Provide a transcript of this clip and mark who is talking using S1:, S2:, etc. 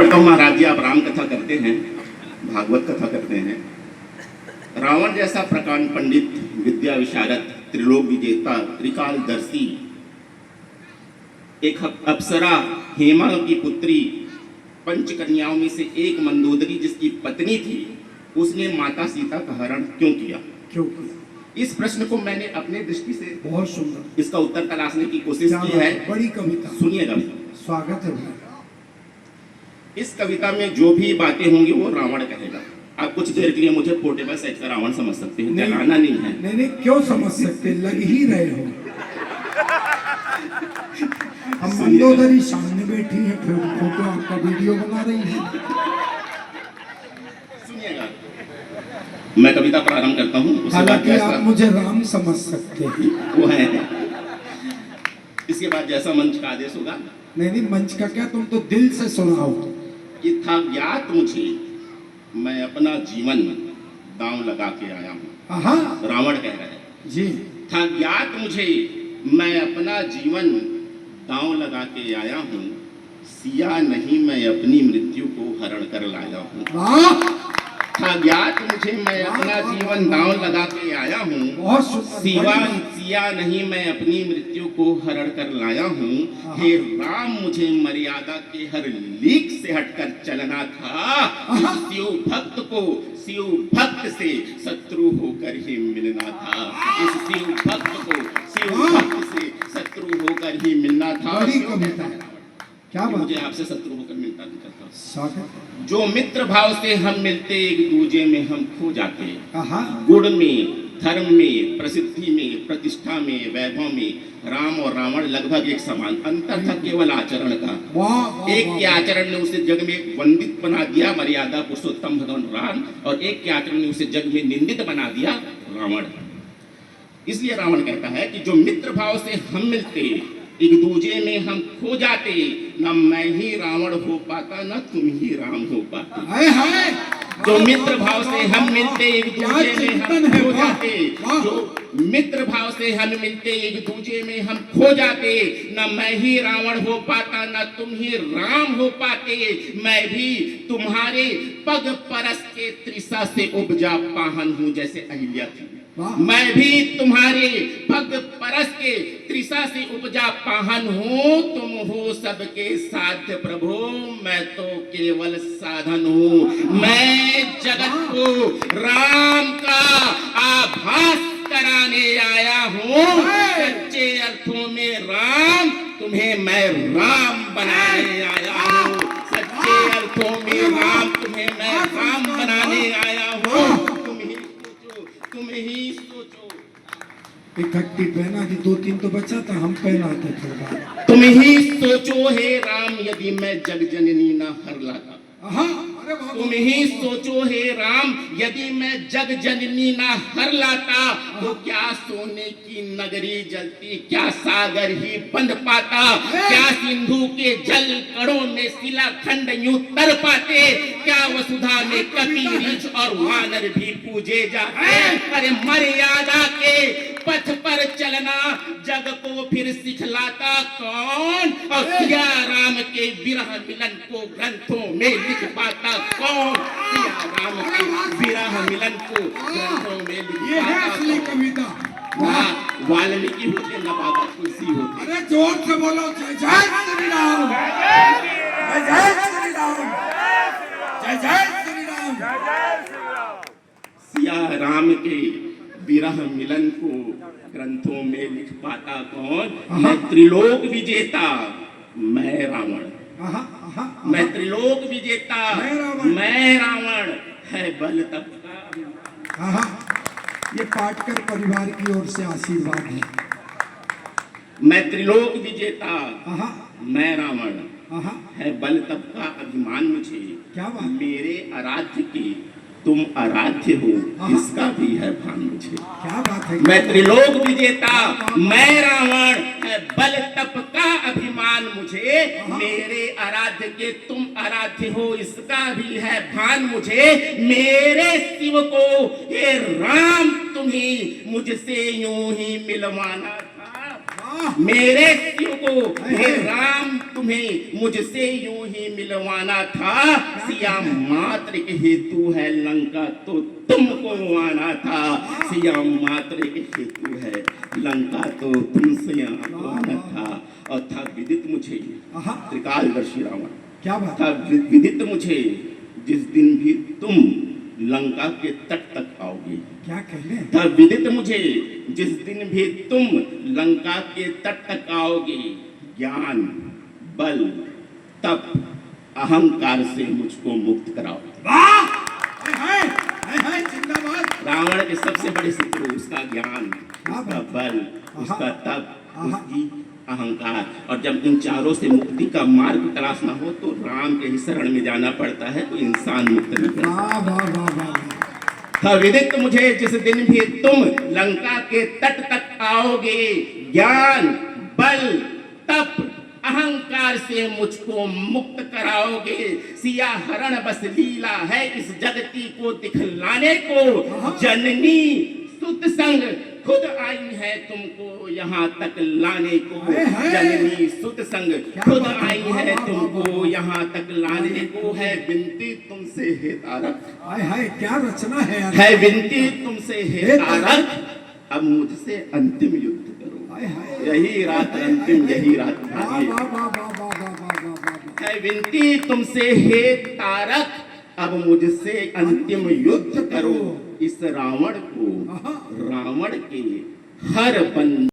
S1: पढ़ता हूँ महाराज जी, आप राम कथा करते हैं, भागवत कथा करते हैं। रावण जैसा प्रकांड पंडित, विद्या विशारद, त्रिलोक विजेता, त्रिकालदर्शी, एक अप्सरा हेमा की पुत्री, पंच कन्याओं में से एक मंदोदरी जिसकी पत्नी थी, उसने माता सीता का हरण क्यों किया? इस प्रश्न को मैंने अपने दृष्टि से
S2: बहुत सुंदर
S1: इसका उत्तर तलाशने की कोशिश की है।
S2: बड़ी कविता,
S1: सुनिएगा।
S2: स्वागत है।
S1: इस कविता में जो भी बातें होंगी वो रावण कहेगा। आप कुछ देर के लिए मुझे पोर्टेबल साइज का रावण समझ सकते हैं, जलाना नहीं है।
S2: नहीं, क्यों समझ सकते, लग ही रहे हो। हम मंदोदरी सामने बैठी है, फिर फोटो आपका वीडियो बना रही है।
S1: सुनिएगा, मैं कविता प्रारंभ करता हूँ।
S2: हालांकि आप मुझे राम समझ सकते हैं,
S1: वो है। इसके बाद जैसा मंच का आदेश होगा।
S2: नहीं, मंच का क्या, तुम तो दिल से सुनाओ।
S1: कि था ज्ञात मुझे, मैं अपना जीवन दांव लगा के आया हूँ। रावण कह रहे हैं
S2: जी।
S1: था ज्ञात मुझे, मैं अपना जीवन दांव लगा के आया हूँ, सिया नहीं मैं अपनी मृत्यु को हरण कर लाया हूँ। था ज्ञात मुझे, मैं अपना जीवन दांव लगा के आया हूँ, सिया नहीं मैं अपनी मृत्यु को हरण कर लाया हूँ। हे राम, मुझे मर्यादा के हर लीक से हटकर चलना था। शिव भक्त को शिव भक्त से शत्रु होकर ही मिलना था। इस शिव भक्त को शिव भक्त से शत्रु होकर ही मिलना था।
S2: क्या
S1: मुझे आपसे शत्रु होकर मिलता नहीं था। जो मित्र भाव से हम मिलते, एक दूजे में हम खो जाते। गुण में, धर्म में, प्रसिद्धि में, प्रतिष्ठा में, वैभव में राम और रावण लगभग एक समान। अंतर था केवल आचरण का। एक के आचरण ने उसे जग में वंदित बना दिया, मर्यादा पुरुषोत्तम भगवान राम, और एक के आचरण ने उसे जग में निंदित बना दिया, रावण। इसलिए रावण कहता है कि जो मित्र भाव से हम मिलते, एक दूजे में हम खो जाते, न मैं ही रावण हो पाता, न तुम ही राम हो पाते। जो मित्र भाव से हम मिलते, एक दूजे में हम खो जाते, जो मित्र भाव से हम मिलते, एक दूजे में हम खो जाते, न मैं ही रावण हो पाता, न तुम ही राम हो पाते। मैं भी तुम्हारे पग परस के त्रिशा से उपजा पाहन हूँ, जैसे अहिल्या थी। मैं भी तुम्हारे पग परस के त्रिशा से उपजा पाहन हूँ। तुम हो सबके साध्य प्रभु, मैं तो केवल साधन हूँ। मैं जगत को राम का आभास कराने आया हूँ। सच्चे अर्थों में राम, तुम्हें मैं राम बनाने आया हूँ। सच्चे अर्थों में राम, तुम्हें मैं राम बनाने आया हूँ। तुम ही सोचो।
S2: इकट्ठी पहना थी, 2-3 तो बचा था, हम पहनाते थे।
S1: तुम ही सोचो हे राम, यदि मैं जग जननी ना हर लाता। तुम ही सोचो हे राम, यदि मैं जग जननी ना हर लाता, तो क्या सोने की नगरी जलती, क्या सागर ही बंध पाता, क्या सिंधु के जल कणों में शिलाखंड यूं तर पाते, क्या वसुधा में कपि ऋष और वानर भी पूजे जाते। अरे मर्यादा के पथ पर चलना जग को फिर सिखलाता कौन, और सिया राम के विरह मिलन को ग्रंथों में लिख पाता कौन। सिया राम के विरह मिलन को ग्रंथों में लिख पाता
S2: कविता।
S1: वाल्मीकि होते न बाबा तुलसी होते।
S2: अरे जोर से बोलो, जय जय श्री राम, जय जय श्री राम, जय जय श्री राम।
S1: सिया राम के विरह मिलन को ग्रंथों में लिख पाता कौन। मैं त्रिलोक विजेता, मैं रावण। मैं त्रिलोक विजेता, मैं रावण, है बल तप का।
S2: ये पाटकर परिवार की ओर से आशीर्वाद है।
S1: मैं त्रिलोक विजेता, मैं रावण, है बल तप का अभिमान मुझे।
S2: क्या बात।
S1: मेरे आराध्य की तुम आराध्य हो, इसका भी है भान मुझे।
S2: क्या बात है।
S1: मैं त्रिलोक विजेता, मैं रावण, है बल तप का अभिमान मुझे। मेरे आराध्य के तुम आराध्य हो, इसका भी है भान मुझे। मेरे शिव को हे राम तुम्हें मुझसे यूं ही मिलवाना था। मेरे शिव को हे राम तुम्हें मुझसे यूं ही मिलवाना था, सिया मात्र के हेतु है लंका तो तुमको आना था, सिया मात्र के हेतु है लंका तो तुमसे आना था। और था विदित मुझे त्रिकालदर्शी रावण,
S2: क्या बात
S1: था विदित मुझे जिस दिन भी तुम लंका के तट तक आओगे।
S2: क्या कहने
S1: था विदित मुझे जिस दिन भी तुम लंका के तट तक आओगे, ज्ञान बल तप अहंकार से मुझको मुक्त कराओगे।
S2: जिंदाबाद।
S1: रावण के सबसे बड़े शत्रु उसका ज्ञान, उसका बल, उसका तप, उसकी अहंकार। और जब इन चारों से मुक्ति का मार्ग तलाशना हो तो राम के ही शरण में जाना पड़ता है, तो इंसान मुक्त नहीं कर सकता। विदित मुझे जिस दिन भी तुम लंका के तट तक आओगे, ज्ञान बल तप अहंकार से मुझको मुक्त कराओगे। सिया हरण बस लीला है इस जगती को दिखलाने को, जननी सुत संग खुद आई है तुमको यहाँ तक लाने को, जननी सुत संग खुद आई है तुमको यहाँ तक लाने को। है विनती तुमसे हे तारक,
S2: हाय क्या रचना
S1: है विनती तुमसे हे तारक, अब मुझसे अंतिम युद्ध करो। यही रात अंतिम, यही रात भाग्य। है विनती तुमसे हे तारक, अब मुझसे अंतिम युद्ध करो। इस रावण को, रावण के हर बंदे